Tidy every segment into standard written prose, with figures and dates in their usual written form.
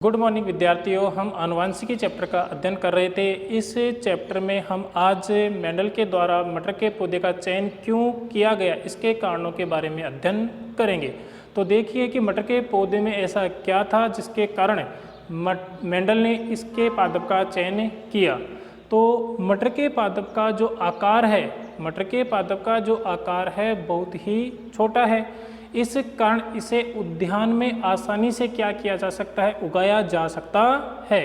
Good morning विद्यार्थियों, हम आनुवंशिकी चैप्टर का अध्ययन कर रहे थे। इस चैप्टर में हम आज मेंडल के द्वारा मटर के पौधे का चयन क्यों किया गया इसके कारणों के बारे में अध्ययन करेंगे। तो देखिए कि मटर के पौधे में ऐसा क्या था जिसके कारण मेंडल ने इसके पादप का चयन किया। तो मटर के पादप का जो आकार है, मटर के पादप का जो आकार है बहुत ही छोटा है। इस कारण इसे उद्यान में आसानी से क्या किया जा सकता है, उगाया जा सकता है।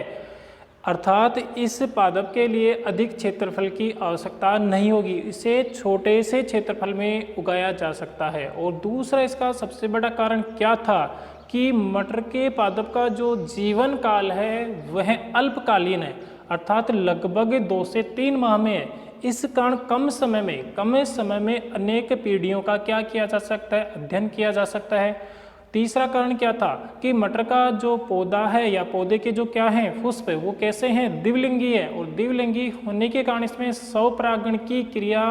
अर्थात इस पादप के लिए अधिक क्षेत्रफल की आवश्यकता नहीं होगी, इसे छोटे से क्षेत्रफल में उगाया जा सकता है। और दूसरा इसका सबसे बड़ा कारण क्या था कि मटर के पादप का जो जीवन काल है वह अल्पकालीन है, अर्थात लगभग 2 से 3 माह में है। इस कारण कम समय में अनेक पीढ़ियों का क्या किया जा सकता है, अध्ययन किया जा सकता है। तीसरा कारण क्या था कि मटर का जो पौधा है या पौधे के जो क्या हैं पुष्प, वो कैसे हैं, द्विलिंगी है। और द्विलिंगी होने के कारण इसमें स्वपरागण की क्रिया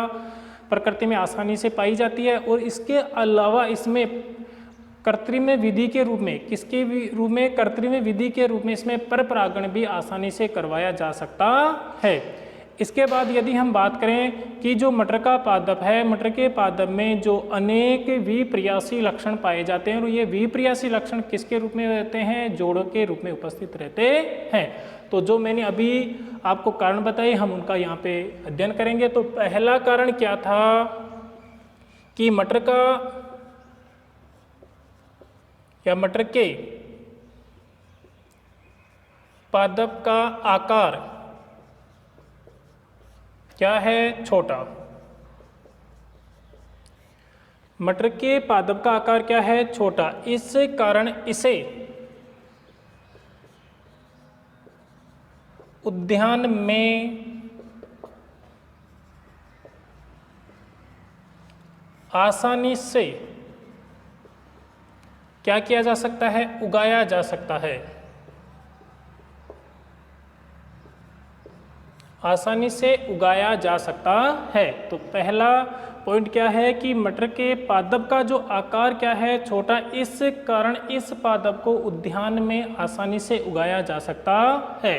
प्रकृति में आसानी से पाई जाती है। और इसके अलावा इसमें कृत्रिम विधि के रूप में, किसके रूप में, कृत्रिम विधि के रूप में इसमें परपरागण भी आसानी से करवाया जा सकता है। इसके बाद यदि हम बात करें कि जो मटर का पादप है, मटर के पादप में जो अनेक विपर्यासी लक्षण पाए जाते हैं, और ये विपर्यासी लक्षण किसके रूप में रहते हैं, जोड़ों के रूप में उपस्थित रहते हैं। तो जो मैंने अभी आपको कारण बताए हम उनका यहाँ पे अध्ययन करेंगे। तो पहला कारण क्या था कि मटर का या मटर के पादप का आकार क्या है, छोटा। मटर के पादप का आकार क्या है, छोटा। इस कारण इसे उद्यान में आसानी से क्या किया जा सकता है, उगाया जा सकता है। आसानी से उगाया जा सकता है। तो पहला पॉइंट क्या है कि मटर के पादप का जो आकार क्या है, छोटा। इस कारण इस पादप को उद्यान में आसानी से उगाया जा सकता है।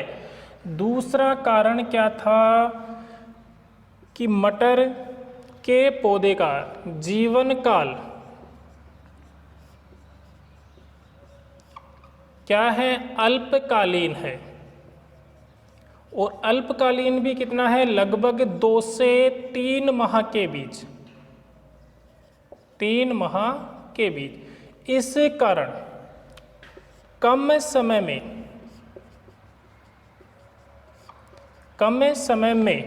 दूसरा कारण क्या था कि मटर के पौधे का जीवन काल क्या है, अल्पकालीन है। और अल्पकालीन भी कितना है, लगभग 2 से 3 माह के बीच, 3 माह के बीच। इस कारण कम समय में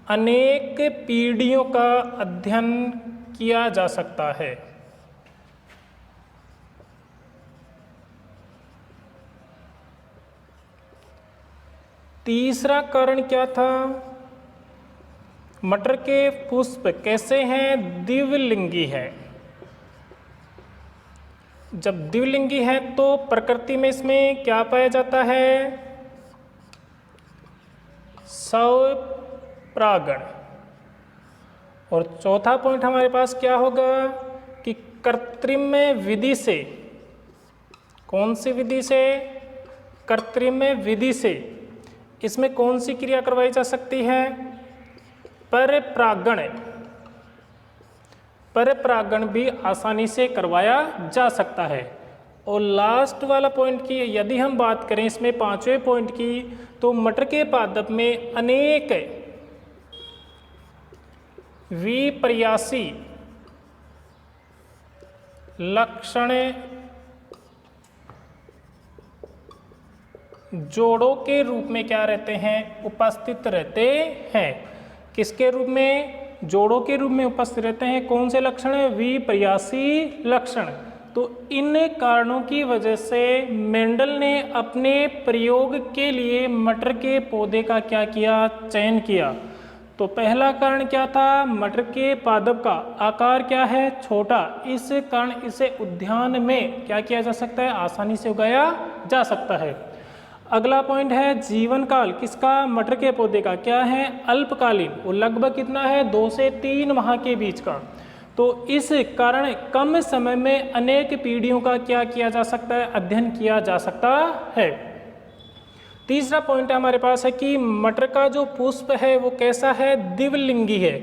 अनेक पीढ़ियों का अध्ययन किया जा सकता है। तीसरा कारण क्या था, मटर के पुष्प कैसे हैं, द्विलिंगी है। जब द्विलिंगी है तो प्रकृति में इसमें क्या पाया जाता है, स्वपरागण। और चौथा पॉइंट हमारे पास क्या होगा कि कृत्रिम विधि से, कौन सी विधि से, कृत्रिम विधि से इसमें कौन सी क्रिया करवाई जा सकती है, परपरागण। परपरागण भी आसानी से करवाया जा सकता है। और लास्ट वाला पॉइंट की यदि हम बात करें इसमें 5वें पॉइंट की, तो मटर के पादप में अनेक विपर्यासी लक्षण जोड़ों के रूप में क्या रहते हैं, उपस्थित रहते हैं। किसके रूप में, जोड़ों के रूप में उपस्थित रहते हैं। कौन से लक्षण है, विपर्यासी लक्षण। तो इन कारणों की वजह से मेंडल ने अपने प्रयोग के लिए मटर के पौधे का क्या किया, चयन किया। तो पहला कारण क्या था, मटर के पादप का आकार क्या है, छोटा। इस कारण इसे उद्यान में क्या किया जा सकता है, आसानी से उगाया जा सकता है। अगला पॉइंट है जीवन काल किसका, मटर के पौधे का क्या है, अल्पकालीन। और लगभग कितना है, 2 से 3 माह के बीच का। तो इस कारण कम समय में अनेक पीढ़ियों का क्या किया जा सकता है, अध्ययन किया जा सकता है। तीसरा पॉइंट हमारे पास है कि मटर का जो पुष्प है वो कैसा है, द्विलिंगी है।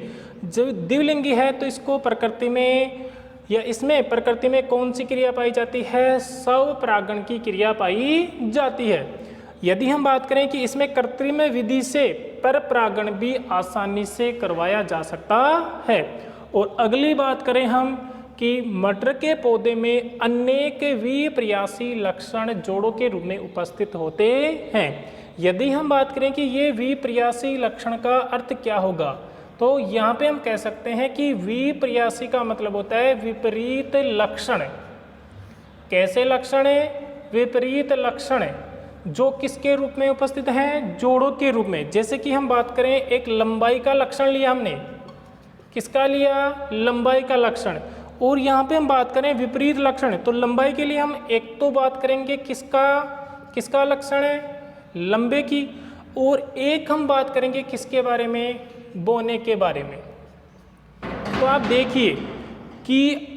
जब द्विलिंगी है तो इसको प्रकृति में या इसमें प्रकृति में कौन सी क्रिया पाई जाती है, स्वपरागण की क्रिया पाई जाती है। यदि हम बात करें कि इसमें कृत्रिम विधि से परपरागण भी आसानी से करवाया जा सकता है। और अगली बात करें हम कि मटर के पौधे में अनेक विप्रयासी लक्षण जोड़ों के रूप में उपस्थित होते हैं। यदि हम बात करें कि ये विप्रयासी लक्षण का अर्थ क्या होगा, तो यहाँ पे हम कह सकते हैं कि विप्रयासी का मतलब होता है विपरीत लक्षण। कैसे लक्षण है, विपरीत लक्षण जो किसके रूप में उपस्थित हैं, जोड़ों के रूप में। जैसे कि हम बात करें, एक लंबाई का लक्षण लिया हमने, किसका लिया, लंबाई का लक्षण। और यहाँ पे हम बात करें विपरीत लक्षण, तो लंबाई के लिए हम एक तो बात करेंगे किसका लक्षण है, लंबे की, और एक हम बात करेंगे किसके बारे में, बोने के बारे में। तो आप देखिए कि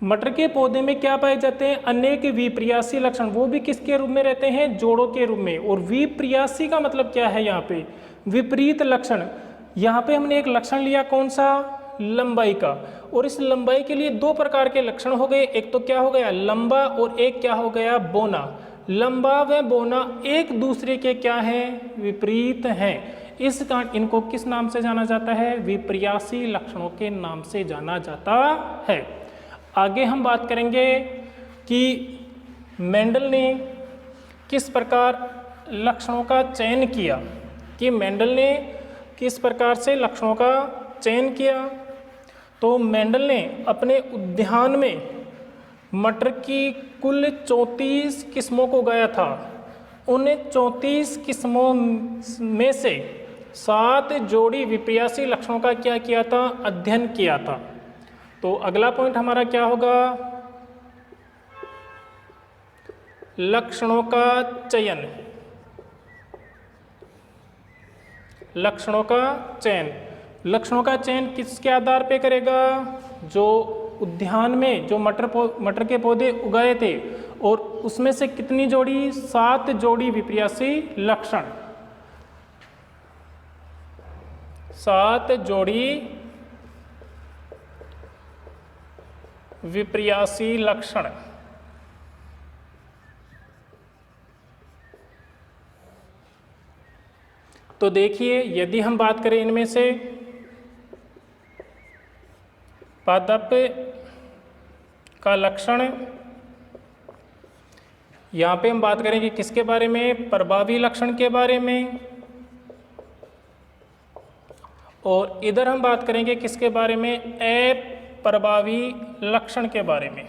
मटर के पौधे में क्या पाए जाते हैं, अनेक विप्रयासी लक्षण, वो भी किसके रूप में रहते हैं, जोड़ों के रूप में। और विप्रयासी का मतलब क्या है, यहाँ पे विपरीत लक्षण। यहाँ पे हमने एक लक्षण लिया कौन सा, लंबाई का, और इस लंबाई के लिए दो प्रकार के लक्षण हो गए, एक तो क्या हो गया लंबा और एक क्या हो गया बोना। लंबा व बोना एक दूसरे के क्या हैं, विपरीत हैं। इस कारण इनको किस नाम से जाना जाता है, विप्रयासी लक्षणों के नाम से जाना जाता है। आगे हम बात करेंगे कि मेंडल ने किस प्रकार लक्षणों का चयन किया, कि मेंडल ने किस प्रकार से लक्षणों का चयन किया। तो मेंडल ने अपने उद्यान में मटर की कुल 34 किस्मों को उगाया था। उन 34 किस्मों में से 7 जोड़ी विप्रयासी लक्षणों का क्या किया था, अध्ययन किया था। तो अगला पॉइंट हमारा क्या होगा, लक्षणों का चयन। लक्षणों का चयन, लक्षणों का चयन किसके आधार पे करेगा, जो उद्यान में जो मटर के पौधे उगाए थे और उसमें से कितनी जोड़ी, 7 जोड़ी विप्रयासी लक्षण, 7 जोड़ी विप्रयासी लक्षण। तो देखिए, यदि हम बात करें इनमें से पादप का लक्षण, यहाँ पे हम बात करेंगे किसके बारे में, प्रभावी लक्षण के बारे में, और इधर हम बात करेंगे किसके बारे में, अप्रभावी लक्षण के बारे में।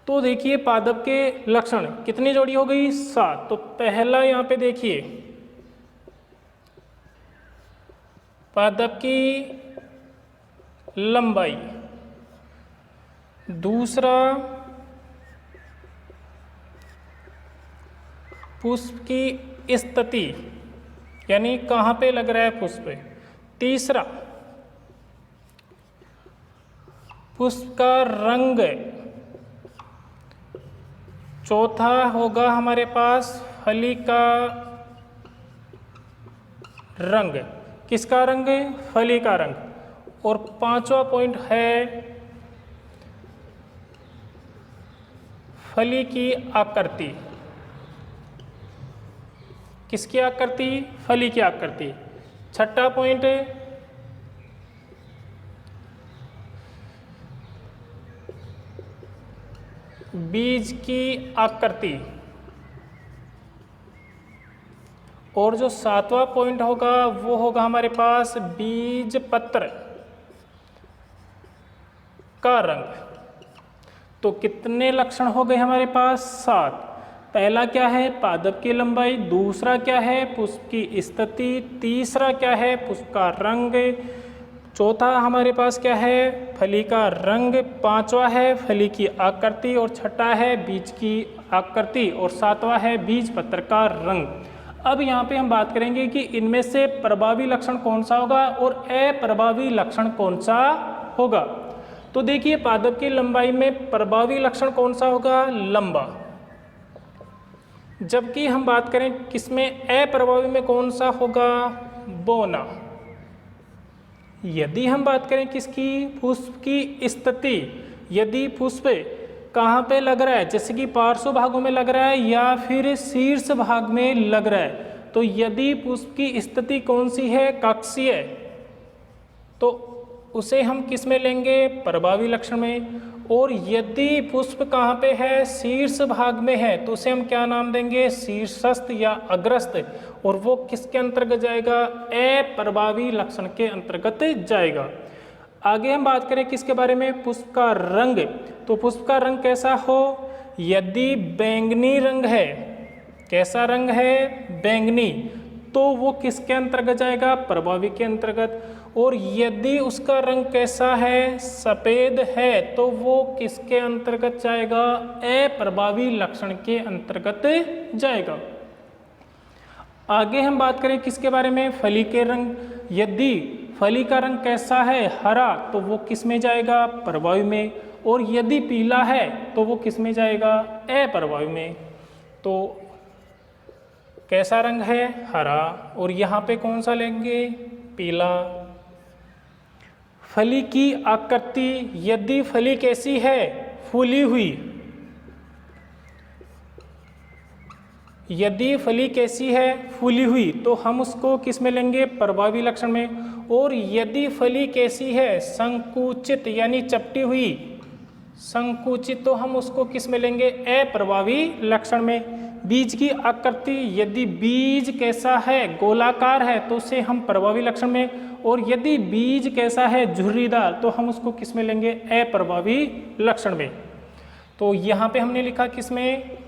तो देखिए पादप के लक्षण कितनी जोड़ी हो गई, 7। तो पहला यहाँ पे देखिए पादप की लंबाई, दूसरा पुष्प की स्थिति, यानी कहाँ पे लग रहा है पुष्प, तीसरा पुष्प का रंग, चौथा होगा हमारे पास फली का रंग, किसका रंग, फली का रंग, और 5वां पॉइंट है फली की आकृति, किसकी आकृति, फली की आकृति। 6ठा पॉइंट बीज की आकृति, और जो 7वां पॉइंट होगा वो होगा हमारे पास बीज पत्र का रंग। तो कितने लक्षण हो गए हमारे पास, 7। पहला क्या है, पादप की लंबाई, दूसरा क्या है, पुष्प की स्थिति, तीसरा क्या है, पुष्प का रंग, चौथा हमारे पास क्या है, फली का रंग, 5वां है फली की आकृति, और 6ठा है बीज की आकृति, और 7वां है बीज पत्र का रंग। अब यहाँ पे हम बात करेंगे कि इनमें से प्रभावी लक्षण कौन सा होगा और अप्रभावी लक्षण कौन सा होगा। तो देखिए पादप की लंबाई में प्रभावी लक्षण कौन सा होगा, लंबा। जबकि हम बात करें किसमें, अप्रभावी में कौन सा होगा, बौना। यदि हम बात करें किसकी, पुष्प की स्थिति, यदि पुष्प कहाँ पे लग रहा है, जैसे कि पार्श्व भागों में लग रहा है या फिर शीर्ष भाग में लग रहा है, तो यदि पुष्प की स्थिति कौन सी है, कक्षीय, तो उसे हम किस में लेंगे, प्रभावी लक्षण में। और यदि पुष्प कहाँ पे है, शीर्ष भाग में है, तो उसे हम क्या नाम देंगे, शीर्षस्थ या अग्रस्थ, और वो किसके अंतर्गत जाएगा, अप्रभावी लक्षण के अंतर्गत जाएगा। आगे हम बात करें किसके बारे में, पुष्प का रंग। तो पुष्प का रंग कैसा हो, यदि बैंगनी रंग है, कैसा रंग है, बैंगनी, तो वो किसके अंतर्गत जाएगा, प्रभावी के अंतर्गत। और यदि उसका रंग कैसा है, सफ़ेद है, तो वो किसके अंतर्गत जाएगा, अप्रभावी लक्षण के अंतर्गत जाएगा। आगे हम बात करें किसके बारे में, फली के रंग। यदि फली का रंग कैसा है, हरा, तो वो किस में जाएगा, प्रभावी में। और यदि पीला है तो वो किस में जाएगा, अप्रभावी में। तो कैसा रंग है, हरा, और यहाँ पे कौन सा लेंगे, पीला। फली की आकृति, यदि फली कैसी है, फूली हुई, यदि फली कैसी है, फूली हुई, तो हम उसको किस में लेंगे, प्रभावी लक्षण में। और यदि फली कैसी है, संकुचित यानी चपटी हुई, संकुचित, तो हम उसको किस में लेंगे, अप्रभावी लक्षण में। बीज की आकृति, यदि बीज कैसा है, गोलाकार है, तो उसे हम प्रभावी लक्षण में। और यदि बीज कैसा है, झुर्रीदार, तो हम उसको किस में लेंगे, अप्रभावी लक्षण में। तो यहाँ पे हमने लिखा किसमें,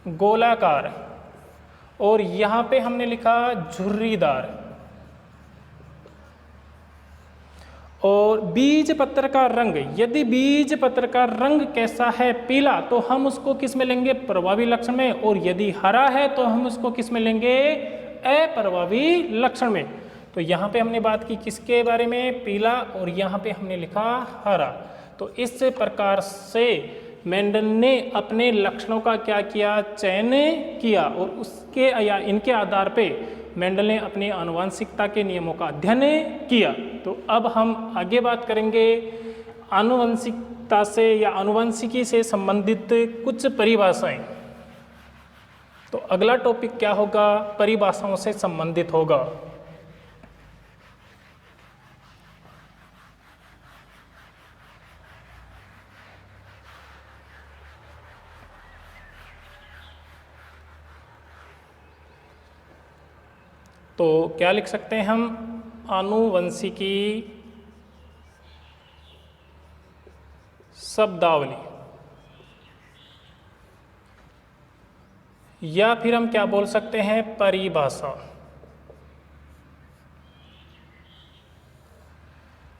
गोलाकार, और यहाँ पे हमने लिखा झुर्रीदार। और बीज पत्र का रंग, यदि बीज पत्र का रंग कैसा है, पीला, तो हम उसको किस में लेंगे, प्रभावी लक्षण में। और यदि हरा है तो हम उसको किस में लेंगे, अप्रभावी लक्षण में। तो यहाँ पे हमने बात की किसके बारे में, पीला, और यहाँ पे हमने लिखा हरा। तो इस प्रकार से मेंडल ने अपने लक्षणों का क्या किया, चयन किया, और उसके या इनके आधार पे मेंडल ने अपनी आनुवंशिकता के नियमों का अध्ययन किया। तो अब हम आगे बात करेंगे आनुवंशिकता से या आनुवंशिकी से संबंधित कुछ परिभाषाएं। तो अगला टॉपिक क्या होगा, परिभाषाओं से संबंधित होगा। तो क्या लिख सकते हैं हम, आनुवंशिकी शब्दावली, या फिर हम क्या बोल सकते हैं, परिभाषा।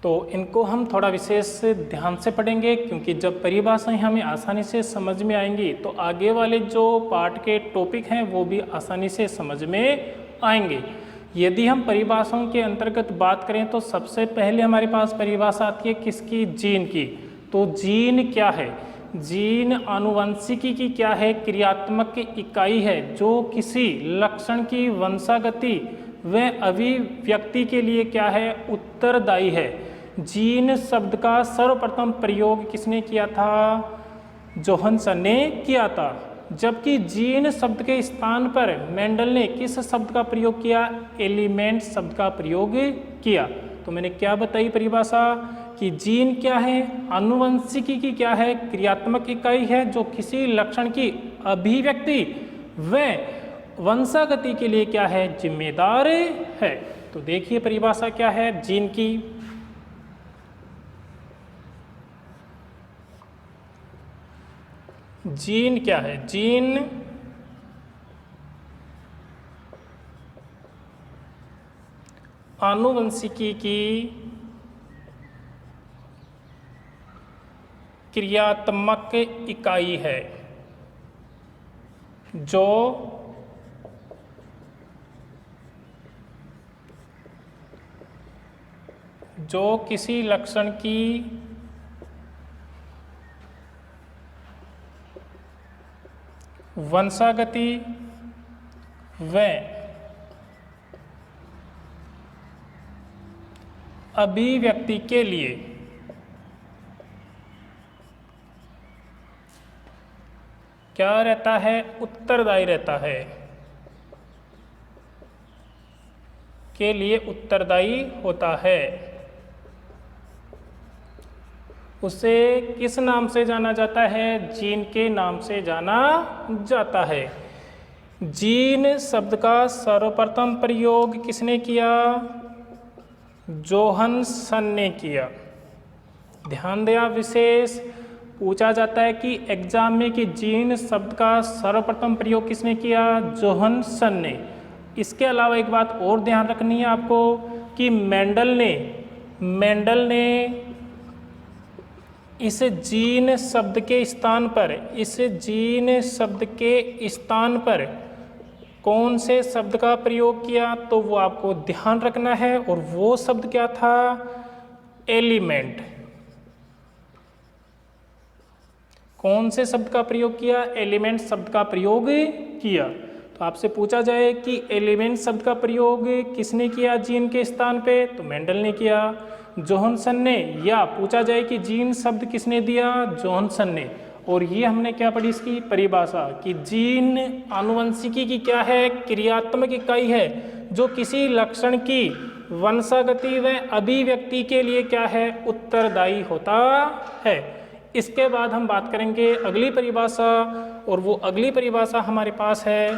तो इनको हम थोड़ा विशेष ध्यान से पढ़ेंगे, क्योंकि जब परिभाषाएं हमें आसानी से समझ में आएंगी तो आगे वाले जो पाठ के टॉपिक हैं वो भी आसानी से समझ में आएंगे। यदि हम परिभाषाओं के अंतर्गत बात करें तो सबसे पहले हमारे पास परिभाषा आती है किसकी, जीन की। तो जीन क्या है, जीन आनुवंशिकी की क्या है, क्रियात्मक इकाई है जो किसी लक्षण की वंशागति व अभिव्यक्ति के लिए क्या है, उत्तरदायी है। जीन शब्द का सर्वप्रथम प्रयोग किसने किया था, जोहानसन ने किया था। जबकि जीन शब्द के स्थान पर मेंडल ने किस शब्द का प्रयोग किया, एलिमेंट शब्द का प्रयोग किया। तो मैंने क्या बताई परिभाषा कि जीन क्या है, आनुवंशिकी की क्या है, क्रियात्मक इकाई है जो किसी लक्षण की अभिव्यक्ति व वंशागति के लिए क्या है, जिम्मेदार है। तो देखिए परिभाषा क्या है जीन की। जीन क्या है, जीन आनुवंशिकी की क्रियात्मक इकाई है जो जो किसी लक्षण की वंशागति व अभिव्यक्ति के लिए क्या रहता है, उत्तरदायी रहता है, के लिए उत्तरदायी होता है, उसे किस नाम से जाना जाता है, जीन के नाम से जाना जाता है। जीन शब्द का सर्वप्रथम प्रयोग किसने किया, जोहानसन ने किया। ध्यान दें आप, विशेष पूछा जाता है कि एग्जाम में कि जीन शब्द का सर्वप्रथम प्रयोग किसने किया, जोहानसन ने। इसके अलावा एक बात और ध्यान रखनी है आपको कि मेंडल ने इस जीन शब्द के स्थान पर कौन से शब्द का प्रयोग किया, तो वो आपको ध्यान रखना है। और वो शब्द क्या था, एलिमेंट। कौन से शब्द का प्रयोग किया, एलिमेंट शब्द का प्रयोग किया। तो आपसे पूछा जाए कि एलिमेंट शब्द का प्रयोग किसने किया जीन के स्थान पे, तो मेंडल ने किया, जोहानसन ने। या पूछा जाए कि जीन शब्द किसने दिया, जोहानसन ने। और ये हमने क्या पढ़ी, इसकी परिभाषा कि जीन आनुवंशिकी की क्या है, क्रियात्मक इकाई है जो किसी लक्षण की वंशागति व अभिव्यक्ति के लिए क्या है, उत्तरदायी होता है। इसके बाद हम बात करेंगे अगली परिभाषा, और वो अगली परिभाषा हमारे पास है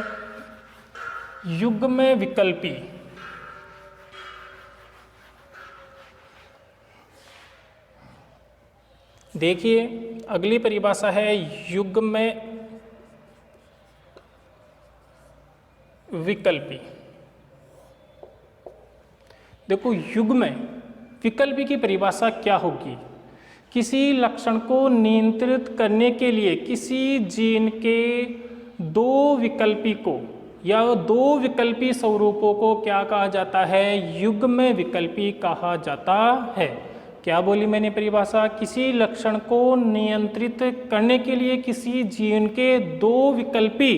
युग्म विकल्पी। देखिए अगली परिभाषा है युग्म विकल्पी। देखो युग्म विकल्पी की परिभाषा क्या होगी, किसी लक्षण को नियंत्रित करने के लिए किसी जीन के दो विकल्पी को या दो विकल्पी स्वरूपों को क्या कहा जाता है, युग्म विकल्पी कहा जाता है। क्या बोली मैंने परिभाषा, किसी लक्षण को नियंत्रित करने के लिए किसी जीन के दो विकल्पी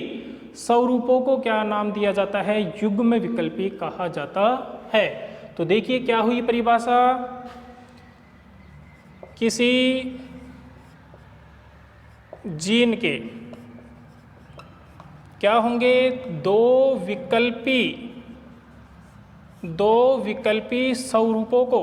स्वरूपों को क्या नाम दिया जाता है, युग्म विकल्पी कहा जाता है। तो देखिए क्या हुई परिभाषा, किसी जीन के क्या होंगे, दो विकल्पी स्वरूपों को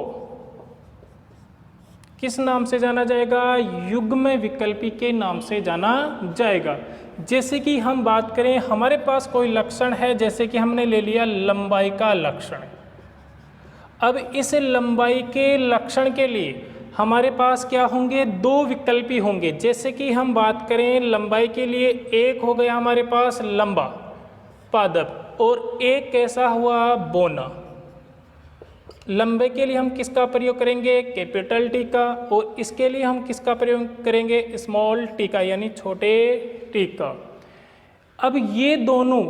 किस नाम से जाना जाएगा, युग्म विकल्पी के नाम से जाना जाएगा। जैसे कि हम बात करें, हमारे पास कोई लक्षण है, जैसे कि हमने ले लिया लंबाई का लक्षण। अब इस लंबाई के लक्षण के लिए हमारे पास क्या होंगे, दो विकल्पी होंगे। जैसे कि हम बात करें लंबाई के लिए, एक हो गया हमारे पास लंबा पादप और एक कैसा हुआ, बोना। लंबे के लिए हम किसका प्रयोग करेंगे, कैपिटल टी का, और इसके लिए हम किसका प्रयोग करेंगे, स्मॉल टी का, यानी छोटे टी का। अब ये दोनों,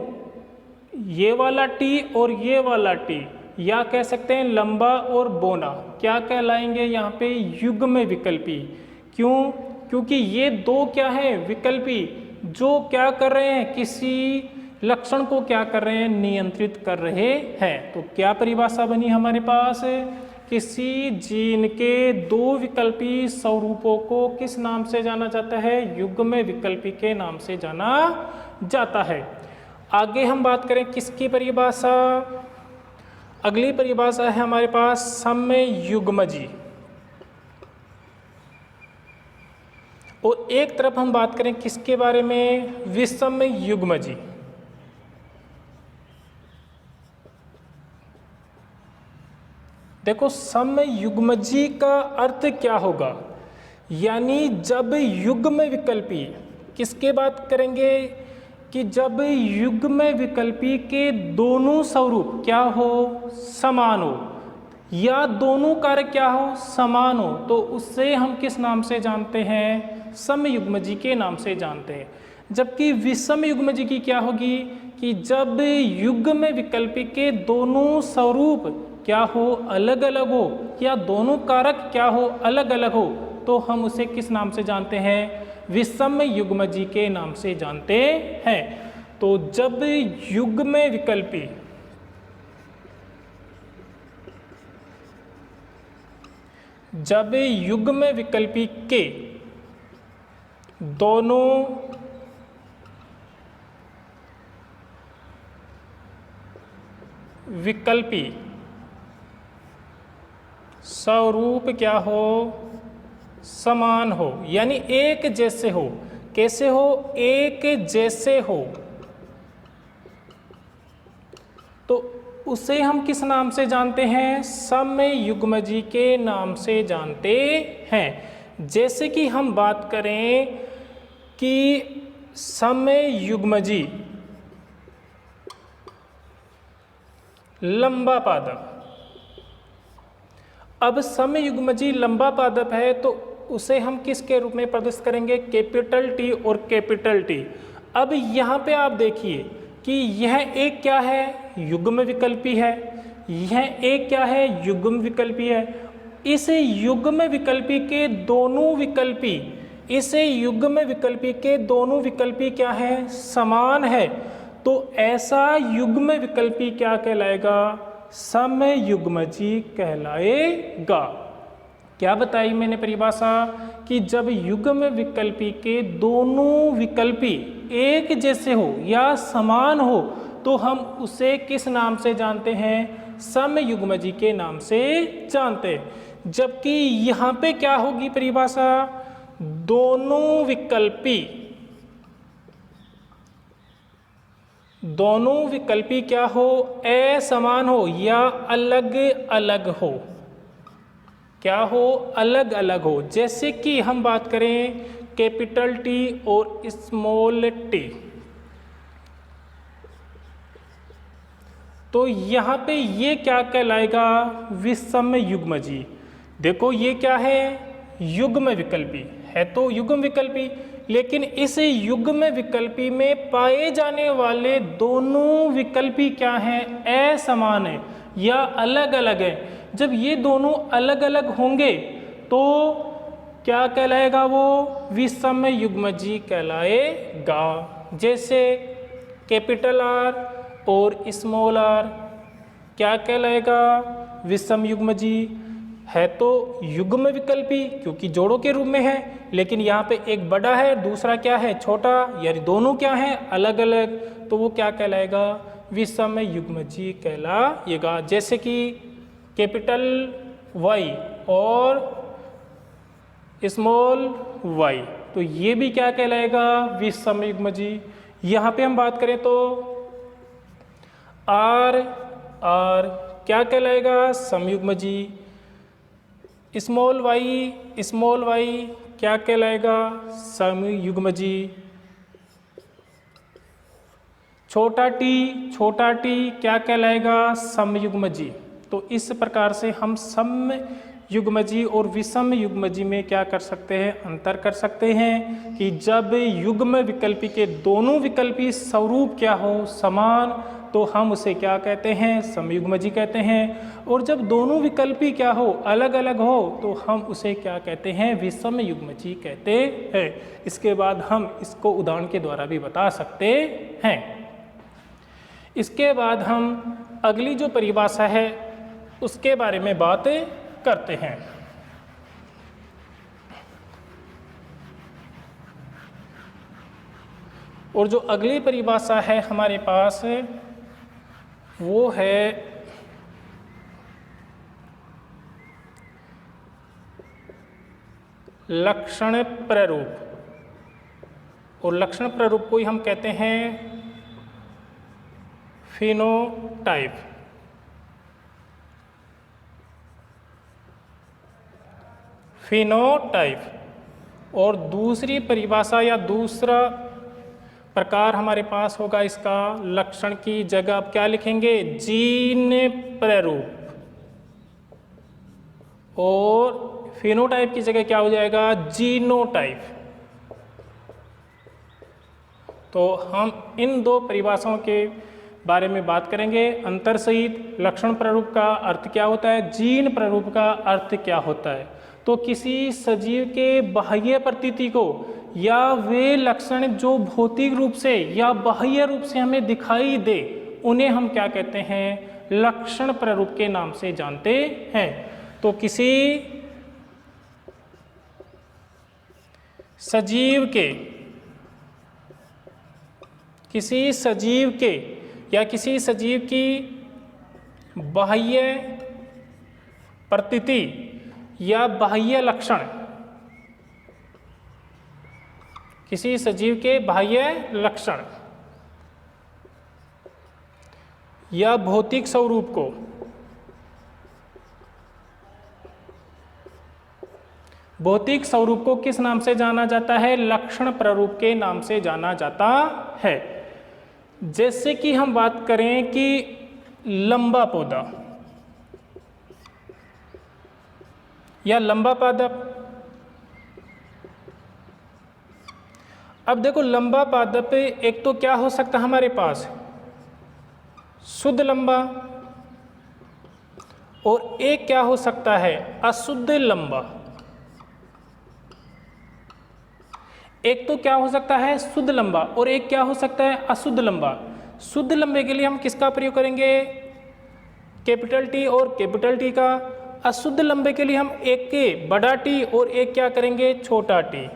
ये वाला टी और ये वाला टी, या कह सकते हैं लंबा और बोना, क्या कहलाएंगे यहाँ पे, युग्म विकल्पी। क्यों, क्योंकि ये दो क्या है, विकल्पी, जो क्या कर रहे हैं, किसी लक्षण को क्या कर रहे हैं, नियंत्रित कर रहे हैं। तो क्या परिभाषा बनी हमारे पास, किसी जीन के दो विकल्पी स्वरूपों को किस नाम से जाना जाता है, युग्म विकल्पी के नाम से जाना जाता है। आगे हम बात करें किसकी परिभाषा, अगली परिभाषा है हमारे पास समयुग्मजी। और एक तरफ हम बात करें किसके बारे में, विषमयुग्मजी। देखो समयुग्मजी का अर्थ क्या होगा, यानी जब युग्म विकल्पी, किसके बात करेंगे कि जब युग्म विकल्पी के दोनों स्वरूप क्या हो, समान हो, या दोनों कार्य क्या हो, समान हो, तो उससे हम किस नाम से जानते हैं, समयुग्मजी के नाम से जानते हैं। जबकि विषमयुग्मजी की क्या होगी कि जब युग्म विकल्पी के दोनों स्वरूप क्या हो, अलग अलग हो, या दोनों कारक क्या हो, अलग अलग हो, तो हम उसे किस नाम से जानते हैं? विषम युग्मजी के नाम से जानते हैं। तो जब युग्म विकल्पी के दोनों विकल्पी स्वरूप क्या हो, समान हो, यानी एक जैसे हो। कैसे हो? एक जैसे हो, तो उसे हम किस नाम से जानते हैं? समयुग्मजी के नाम से जानते हैं। जैसे कि हम बात करें कि समयुग्मजी लंबा पादप, अब समयुग्मजी लंबा पादप है तो उसे हम किसके रूप में प्रदर्शित करेंगे? कैपिटल टी और कैपिटल टी। अब यहाँ पे आप देखिए कि यह एक क्या है? युग्म विकल्पी है। यह एक क्या है? युग्म विकल्पी है। इस युग्म विकल्पी के दोनों विकल्पी, इस युग्म विकल्पी के दोनों विकल्पी क्या है? समान है। तो ऐसा युग्म विकल्पी क्या कहलाएगा? समयुग्मजी कहलाएगा। क्या बताई मैंने परिभाषा? कि जब युग्म विकल्पी के दोनों विकल्पी एक जैसे हो या समान हो तो हम उसे किस नाम से जानते हैं? समयुग्मजी के नाम से जानते हैं। जबकि यहाँ पे क्या होगी परिभाषा? दोनों विकल्पी क्या हो? असमान हो या अलग अलग हो। क्या हो? अलग अलग हो। जैसे कि हम बात करें कैपिटल टी और स्मॉल टी, तो यहाँ पे ये क्या कहलाएगा? विषम युग्मजी। देखो ये क्या है? युग्म विकल्पी है, तो युग्म विकल्पी, लेकिन इस युग्म विकल्पी में पाए जाने वाले दोनों विकल्पी क्या हैं? असमान है या अलग अलग है। जब ये दोनों अलग अलग होंगे तो क्या कहलाएगा? वो विषम युग्मजी कहलाएगा। जैसे कैपिटल आर और स्मॉल आर क्या कहलाएगा? विषम युग्मजी है। तो युग्म विकल्पी क्योंकि जोड़ों के रूप में है, लेकिन यहाँ पे एक बड़ा है, दूसरा क्या है? छोटा, यानी दोनों क्या है? अलग अलग, तो वो क्या कहलाएगा? विषम युग्मजी कहलाएगा। जैसे कि कैपिटल वाई और स्मॉल वाई, तो ये भी क्या कहलाएगा? विषम युग्मजी। यहाँ पे हम बात करें तो आर आर क्या कहलाएगा? समयुग्मजी। स्मॉल वाई क्या कहलाएगा? समयुग्मजी। छोटा टी क्या कहलाएगा? समयुग्मजी। तो इस प्रकार से हम समयुग्मजी और विषम युग्मजी में क्या कर सकते हैं? अंतर कर सकते हैं कि जब युग्म विकल्पी के दोनों विकल्पी स्वरूप क्या हो? समान, तो हम उसे क्या कहते हैं? समयुग्मजी कहते हैं। और जब दोनों विकल्पी क्या हो? अलग अलग हो, तो हम उसे क्या कहते हैं? विषम युग्मजी कहते हैं। इसके बाद हम इसको उदाहरण के द्वारा भी बता सकते हैं। इसके बाद हम अगली जो परिभाषा है उसके बारे में बात करते हैं। और जो अगली परिभाषा है हमारे पास वो है लक्षण प्ररूप। और लक्षण प्ररूप को ही हम कहते हैं फिनोटाइप। और दूसरी परिभाषा या दूसरा प्रकार हमारे पास होगा इसका, लक्षण की जगह आप क्या लिखेंगे? जीन प्ररूप। और फिनोटाइप की जगह क्या हो जाएगा? जीनोटाइप। तो हम इन दो परिभाषाओं के बारे में बात करेंगे। अंतर सहित लक्षण प्रारूप का अर्थ क्या होता है, जीन प्रारूप का अर्थ क्या होता है। तो किसी सजीव के बाह्य प्रतीति को या वे लक्षण जो भौतिक रूप से या बाह्य रूप से हमें दिखाई दे, उन्हें हम क्या कहते हैं, लक्षण प्रारूप के नाम से जानते हैं। तो किसी सजीव के या किसी सजीव की बाह्य प्रतीति या बाह्य लक्षण, किसी सजीव के बाह्य लक्षण या भौतिक स्वरूप को किस नाम से जाना जाता है, लक्षण प्रारूप के नाम से जाना जाता है। जैसे कि हम बात करें कि लंबा पौधा या लंबा पादप। अब देखो लंबा पादप एक तो क्या हो सकता है हमारे पास, शुद्ध लंबा, और एक क्या हो सकता है, अशुद्ध लंबा। एक तो क्या हो सकता है, शुद्ध लंबा, और एक क्या हो सकता है, अशुद्ध लंबा। शुद्ध लंबे के लिए हम किसका प्रयोग करेंगे, कैपिटल टी और कैपिटल टी का। अशुद्ध लंबे के लिए हम एक के बड़ा टी और एक क्या करेंगे, छोटा टी।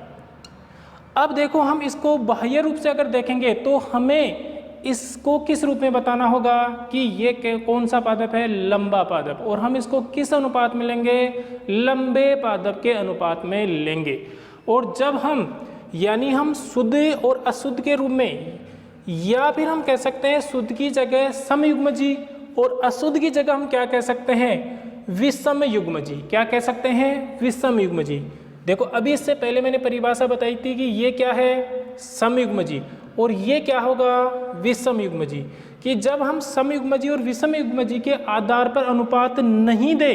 अब देखो हम इसको बाह्य रूप से अगर देखेंगे तो हमें इसको किस रूप में बताना होगा कि ये कौन सा पादप है, लंबा पादप, और हम इसको किस अनुपात में लेंगे, लंबे पादप के अनुपात में लेंगे। और जब हम यानी हम शुद्ध और अशुद्ध के रूप में, या फिर हम कह सकते हैं शुद्ध की जगह समयुग्मजी और अशुद्ध की जगह हम क्या कह सकते हैं, विषमयुग्मजी। क्या कह सकते हैं, विषमयुग्मजी। देखो अभी इससे पहले मैंने परिभाषा बताई थी कि ये क्या है, समयुग्मजी, और ये क्या होगा, विषमयुग्मजी। कि जब हम समयुग्मजी और विषमयुग्मजी के आधार पर अनुपात नहीं दे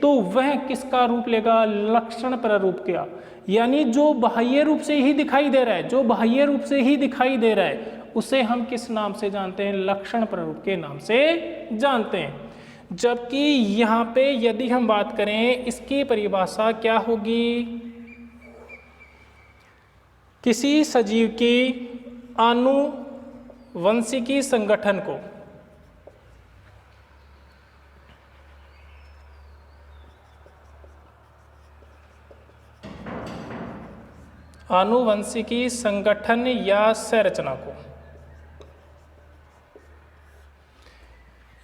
तो वह किसका रूप लेगा, लक्षण प्रारूप का। यानी जो बाह्य रूप से ही दिखाई दे रहा है, जो बाह्य रूप से ही दिखाई दे रहा है, उसे हम किस नाम से जानते हैं, लक्षण प्रारूप के नाम से जानते हैं। जबकि यहाँ पे यदि हम बात करें, इसकी परिभाषा क्या होगी, किसी सजीव की आनुवंशिकी संगठन को आनुवंशिकी संगठन या संरचना को,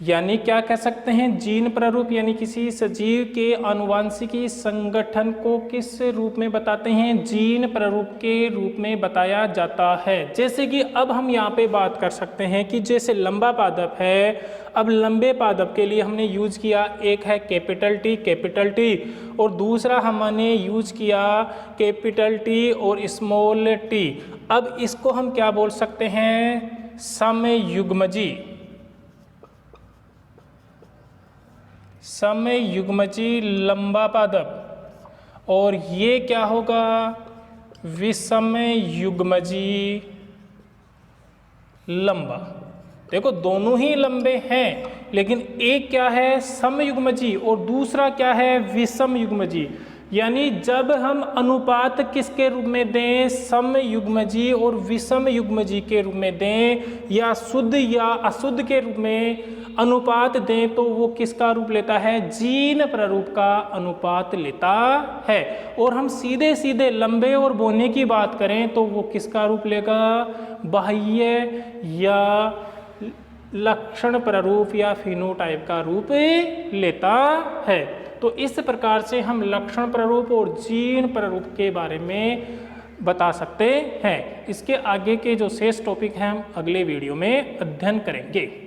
यानी क्या कह सकते हैं, जीन प्रारूप, यानी किसी सजीव के आनुवंशिकी संगठन को किस रूप में बताते हैं, जीन प्रारूप के रूप में बताया जाता है। जैसे कि अब हम यहाँ पे बात कर सकते हैं कि जैसे लंबा पादप है, अब लंबे पादप के लिए हमने यूज किया, एक है कैपिटल टी और दूसरा हमने यूज किया कैपिटल टी और स्मॉल टी। अब इसको हम क्या बोल सकते हैं, समयुग्मजी। समयुग्मजी लंबा पादप, और ये क्या होगा, विषमयुग्मजी लंबा। देखो दोनों ही लंबे हैं, लेकिन एक क्या है, समयुग्मजी, और दूसरा क्या है, विषमयुग्मजी। यानी जब हम अनुपात किसके रूप में दें, समयुग्मजी और विषमयुग्मजी के रूप में दें, या शुद्ध या अशुद्ध के रूप में अनुपात दें, तो वो किसका रूप लेता है, जीन प्रारूप का अनुपात लेता है। और हम सीधे सीधे लंबे और बोने की बात करें तो वो किसका रूप लेगा, बाह्य या लक्षण प्रारूप या फिनोटाइप का रूप लेता है। तो इस प्रकार से हम लक्षण प्रारूप और जीन प्रारूप के बारे में बता सकते हैं। इसके आगे के जो शेष टॉपिक हैं हम अगले वीडियो में अध्ययन करेंगे।